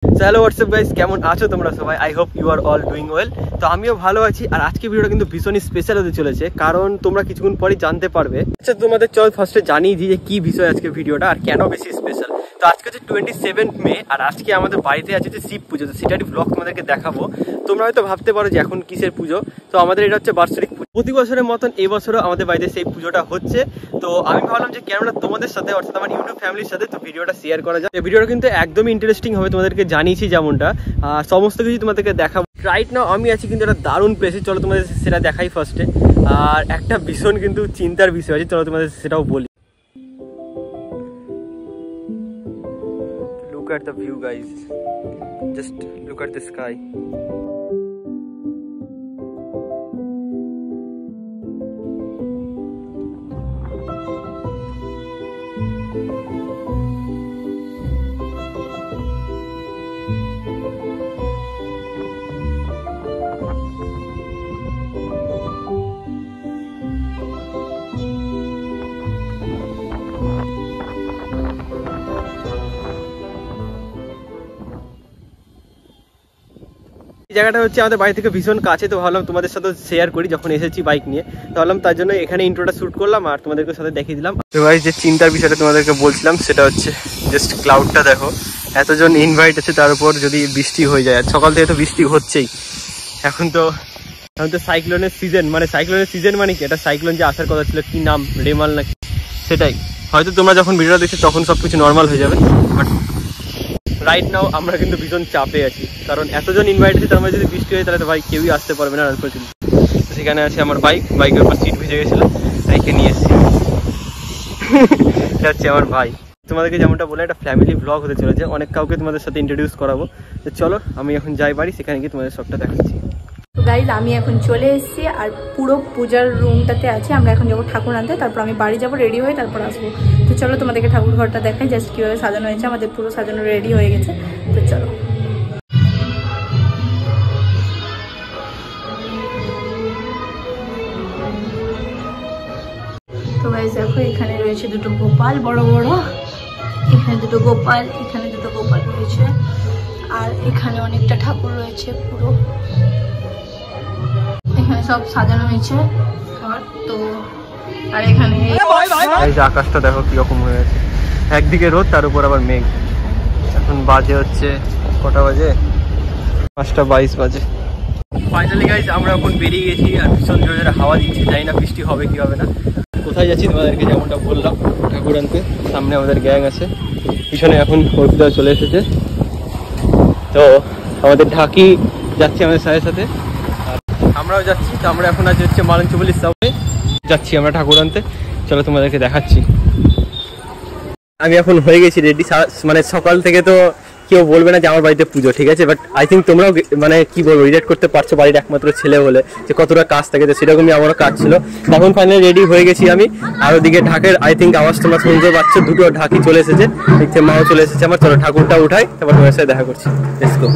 Hello WhatsApp guys, কেমন আছো তোমরা সবাই? I hope you are all doing well. তো আমিও ভালো আছি। আর আজকে ভিডিওটা কিন্তু ভীষণই স্পেশাল হতে চলেছে, কারণ তোমরা কিছুক্ষণ পরেই জানতে পারবে। আচ্ছা, তোমাদের চল ফার্স্টে জানিয়ে দিই যে কি বিষয় আজকে ভিডিওটা আর কেন বেশি স্পেশাল। তো আজকে হচ্ছে 27 মে, আর আজকে আমাদের বাড়িতে আছে যে শিব পুজো। তো সেটারই ব্লগ তোমাদেরকে দেখাবো। তোমরা হয়তো ভাবতে পারো যে এখন কিসের পুজো। তো আমাদের এটা হচ্ছে বার্ষিক পুজো। প্রতি বছরের মতন এবছরও আমাদের বাড়িতে সেই পুজোটা হচ্ছে। তো আমি ভাবলাম যে কেননা তোমাদের সাথে, অর্থাৎ আমার ইউটিউব ফ্যামিলির সাথে তো ভিডিওটা শেয়ার করা যায়। ভিডিওটা কিন্তু একদমই ইন্টারেস্টিং হবে, তোমাদেরকে জানিয়েছি যেমনটা। সমস্ত কিছু তোমাদেরকে দেখাবো। রাইট নাও আমি আছি কিন্তু একটা দারুণ প্লেসে, চলো তোমাদের সেটা দেখাই ফার্স্টে। আর একটা ভীষণ কিন্তু চিন্তার বিষয় আছে, চলো তোমাদের সেটাও বলি। Look at the view guys, just look at the sky. এই জায়গাটা হচ্ছে আমাদের বাড়ি থেকে ভীষণ কাছে, তো ভাবলাম তোমাদের সাথে শেয়ার করি যখন এসেছি বাইক নিয়ে। তো ভাবলাম তার জন্য এখানে ইন্ট্রোটা শ্যুট করলাম আর তোমাদেরকে সাথে দেখিয়ে দিলাম। তো ভাই যে চিন্তার বিষয়টা তোমাদেরকে বলছিলাম সেটা হচ্ছে জাস্ট ক্লাউডটা দেখো। এতজন ইনভাইট আছে, তার উপর যদি বৃষ্টি হয়ে যায়। সকাল থেকে তো বৃষ্টি হচ্ছেই। এখন তো সাইক্লোনের সিজন, মানে সাইক্লোনের সিজন মানে কি, এটা সাইক্লোন যে আসার কথা ছিল, কি নাম, রেমাল নাকি, সেটাই। হয়তো তোমরা যখন ভিডিওটা দেখছো তখন সবকিছু নর্মাল হয়ে যাবে, বাট রাইট নাও আমরা কিন্তু ভীষণ চাপে আছি। কারণ এতজন ইনভাইট আছে, তার মধ্যে যদি বৃষ্টি হয় তাহলে তো ভাই কেউই আসতে পারবে না আনফরচুনেটলি। সেখানে আছে আমার বাইকের উপর সিট ভিজে গেছিলো, বাইকে নিয়ে এসেছি। এটা হচ্ছে আমার ভাই। তোমাদেরকে যেমনটা বলে একটা ফ্যামিলি ব্লগ হতে চলেছে, অনেক কাউকে তোমাদের সাথে ইন্ট্রোডিউস করাবো। তো চলো আমি এখন যাই বাড়ি, সেখানে গিয়ে তোমাদের সবটা দেখাচ্ছি। তো গাইজ আমি এখন চলে এসেছি আর পুরো পূজার রুমটাতে আছে। আমরা এখন যাবো ঠাকুর আনতে, তারপর আমি বাড়ি যাবো, রেডি হয়ে তারপর আসবো। তো চলো তোমাদেরকে ঠাকুর ঘরটা দেখাই, জাস্ট কীভাবে সাজানো হয়েছে। আমাদের পুরো সাজানো রেডি হয়ে গেছে, তো চলো। তো গাইজ দেখো, এখানে রয়েছে দুটো গোপাল বড় বড়, এখানে দুটো গোপাল, এখানে দুটো গোপাল রয়েছে, আর এখানে অনেকটা ঠাকুর রয়েছে পুরো। এখানে সব সাজানো হয়েছে ঘর। তো আর এখানে এই যে আকাশটা দেখো কিরকম হয়ে আছে, একদিকে রোদ তার উপর আবার মেঘ। এখন বাজে হচ্ছে কটা বাজে, 5:22 বাজে। ফাইনালি গাইজ আমরা এখন বেরিয়ে গেছি, আর ভীষণ জোরে জোরে হাওয়া দিচ্ছে। জানি না বৃষ্টি হবে কি হবে না। কোথায় যাচ্ছি তোমাদেরকে যেমনটা বললাম, ঠাকুর আনতে। সামনে আমাদের গ্যাং আছে, পিছনে এখন অর্পিতা চলে এসেছে। তো আমাদের ঢাকি যাচ্ছে আমাদের সাথে সাথে, আর আমরাও যাচ্ছি। তো আমরা এখন আছি হচ্ছে মালঞ্চবলির সামনে যাচ্ছি আমরা ঠাকুর আনতে। চলো তোমাদেরকে দেখাচ্ছি। আমি এখন হয়ে গেছি রেডি, মানে সকাল থেকে তো কেউ বলবে না যে আমার বাড়িতে পুজো, ঠিক আছে? বাট আই থিঙ্ক তোমরাও মানে কি বলবো, রিলেট করতে পারছো বাড়ির একমাত্র ছেলে বলে, যে কতটা কাজ থাকে। তো সেরকমই আমারও কাজ ছিল। এখন ফাইনালি রেডি হয়ে গেছি আমি। আর ওদিকে ঢাকের আই থিঙ্ক আওয়াজ তোমরা শুনতে পাচ্ছ, দুটো ঢাকি চলে এসেছে, দেখতে মাও চলে এসেছে আমার। চলো ঠাকুরটা উঠাই, তারপর তোমার সাথে দেখা করছি। Let's go.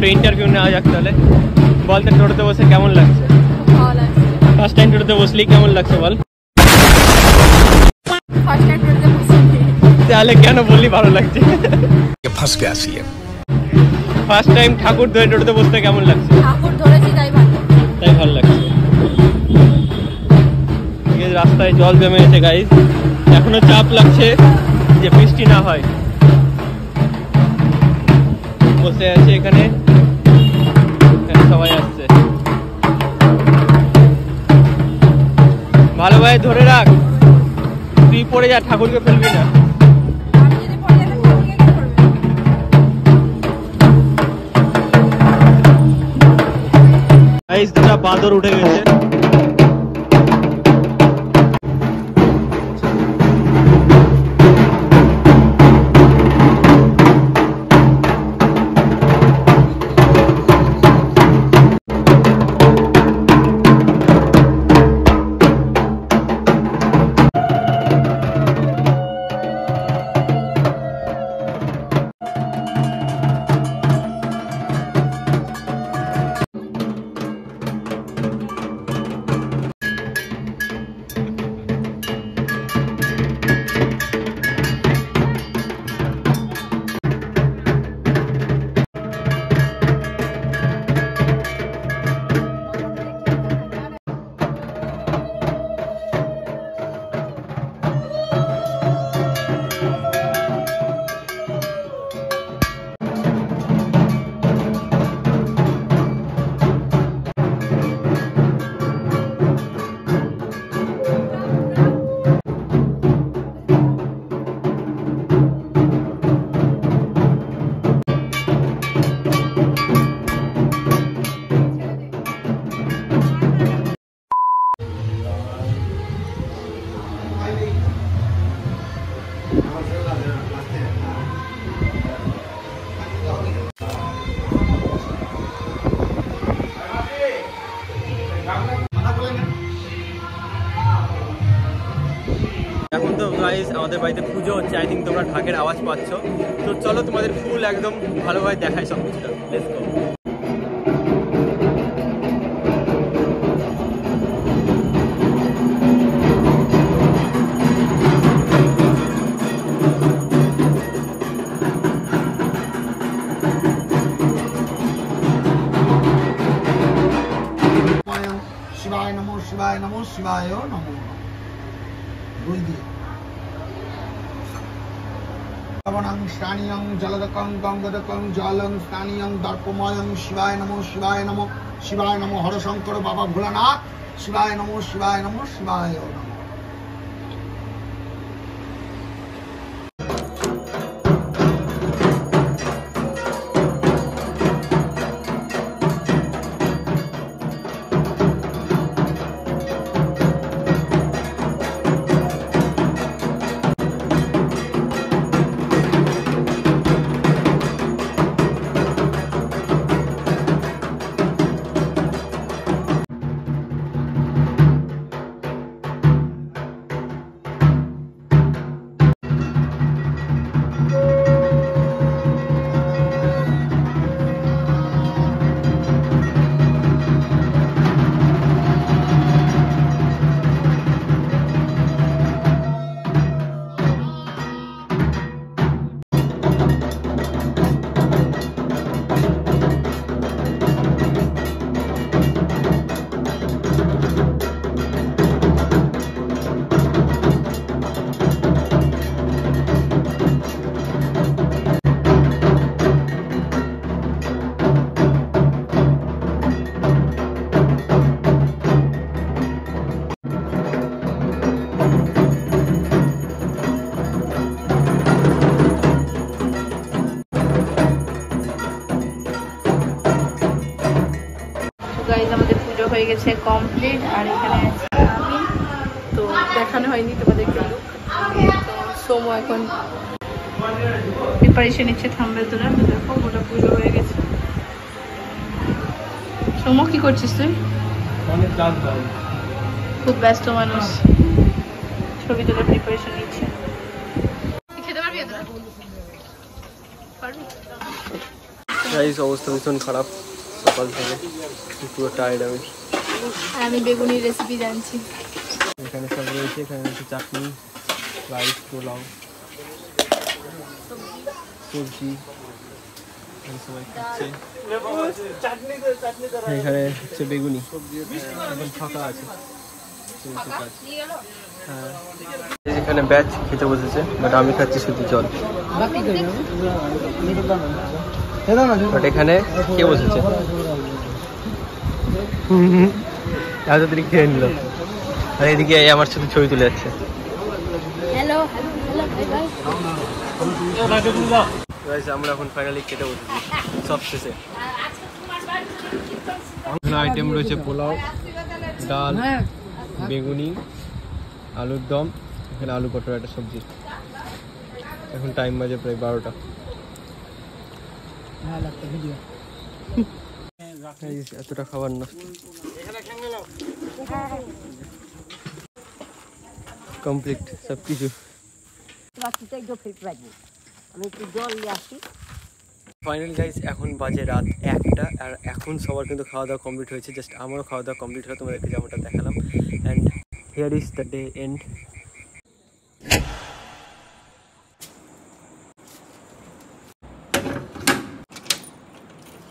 তো ইন্টারভিউ নেওয়া যাক তাহলে। বল তো টোটোতে বসে কেমন লাগছে? ভালো লাগছে। ফার্স্ট টাইম টোটোতে বসলি, কেমন লাগছে বল? ফার্স্ট টাইম টোটোতে বসেছি। তাহলে কেন বললি ভালো লাগছে? फंस गया सी है। ফার্স্ট টাইম ঠাকুর ধরে টোটোতে বসতে কেমন লাগছে? ঠাকুর ধরেছি তাই ভালো, তাই ভালো লাগছে। ঠিক আছে, রাস্তায় জল জমে গেছে গাইজ। এখনো চাপ লাগছে যে বৃষ্টি না হয়। বসে আছে এখানে, সবাই আসছে। ভালোভাবে ধরে রাখ, তুই পড়ে যা, ঠাকুরকে ফেলবি না। গাইস দুটা বাঁদর উঠে গেছে। এখন তো গাইস আমাদের বাড়িতে পুজো হচ্ছে, আই থিঙ্ক তোমরা ঢাকের আওয়াজ পাচ্ছ। তো চলো তোমাদের ফুল একদম ভালোভাবে দেখাই সব কিছুটা। Let's go. शिवाय नमो शिवाय नमो शिवाय नमो लवणं स्थानीयं जलदकं गंगदकं जलं स्थानीयं दर्पमयं शिवाय नमो शिवाय नमो हर शंकर बाबा भोलानाथ शिवाय नमो शिवाय नमो शिवाय नमो। গাইজ আমাদের পুজো হয়ে গেছে কমপ্লিট, আর এখানে আমি তো দেখানো হয়নি তোমাদেরকে। তো সোমো এখন প্রিপারেশন নিচ্ছে থাম্বেল তোলার। তো দেখো ওটা পুজো হয়ে গেছে। সোমো কি করছিস তুই? খুব ব্যস্ত মানুষ, ছবি তোলার প্রিপারেশন নিচ্ছে। খেতে পারবি? পারবি? গাইস অবস্থা ভীষণ খারাপ, সকাল থেকে পুরো টায়ার্ড আমি। আমি বেগুনির রেসিপি জানছি। এখানে সব রয়েছে, এখানে হচ্ছে চাটনি, রাইস, পোলাও, সবজি, সবাই খাচ্ছে। এখানে হচ্ছে বেগুনি, এখন ফাঁকা আছে। হ্যাঁ, এখানে ব্যাচ খেতে বসেছে, বাট আমি খাচ্ছি শুধু জল। বাট এখানে কে বসেছে? তাড়াতাড়ি খেয়ে নিল, আর এদিকে আমার সাথে ছবি তুলে যাচ্ছে। আমরা এখন ফাইনালি খেতে বসেছি সব শেষে। আইটেম রয়েছে পোলাও, ডাল, বেগুনি, আলুর দম, এখানে আলু পটল একটা সবজি। এখন টাইম বাজে প্রায় 12টা। এতটা খাবার নষ্ট। কমপ্লিট সব কিছু। ফাইনাল গাইস এখন বাজে রাত 1টা, আর এখন সবার কিন্তু খাওয়া দাওয়া কমপ্লিট হয়েছে। জাস্ট আমারও খাওয়া দাওয়া কমপ্লিট হলো, তোমাদেরকে যেমনটা দেখালাম। And here is the day end.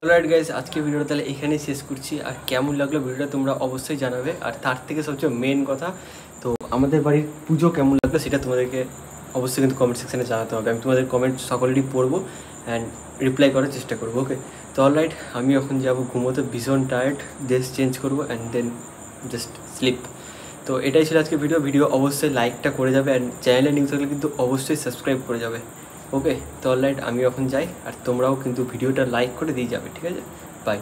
Alright guys, আজকে ভিডিওটা তাহলে এখানেই শেষ করছি। আর কেমন লাগলো ভিডিওটা তোমরা অবশ্যই জানাবে। আর তার থেকে সবচেয়ে মেন কথা, তো আমাদের বাড়ির পুজো কেমন লাগলো সেটা তোমাদেরকে অবশ্যই কিন্তু কমেন্ট সেকশানে জানাতে হবে। আমি তোমাদের কমেন্ট সকলেরই পড়বো অ্যান্ড রিপ্লাই করার চেষ্টা করবো। ওকে, তো অলরাইট আমি এখন যাবো ঘুমোতে, ভীষণ টায়ার্ড, ড্রেস চেঞ্জ করবো অ্যান্ড দেন জাস্ট স্লিপ। তো এটাই ছিল আজকে ভিডিও অবশ্যই লাইকটা করে যাবে, অ্যান্ড চ্যানেলে নিউজ থাকলে কিন্তু অবশ্যই সাবস্ক্রাইব করে যাবে। ওকে, তো অলরাইট আমি এখন যাই, আর তোমরাও কিন্তু ভিডিওটা লাইক করে দিয়ে যাবে। ঠিক আছে, বাই।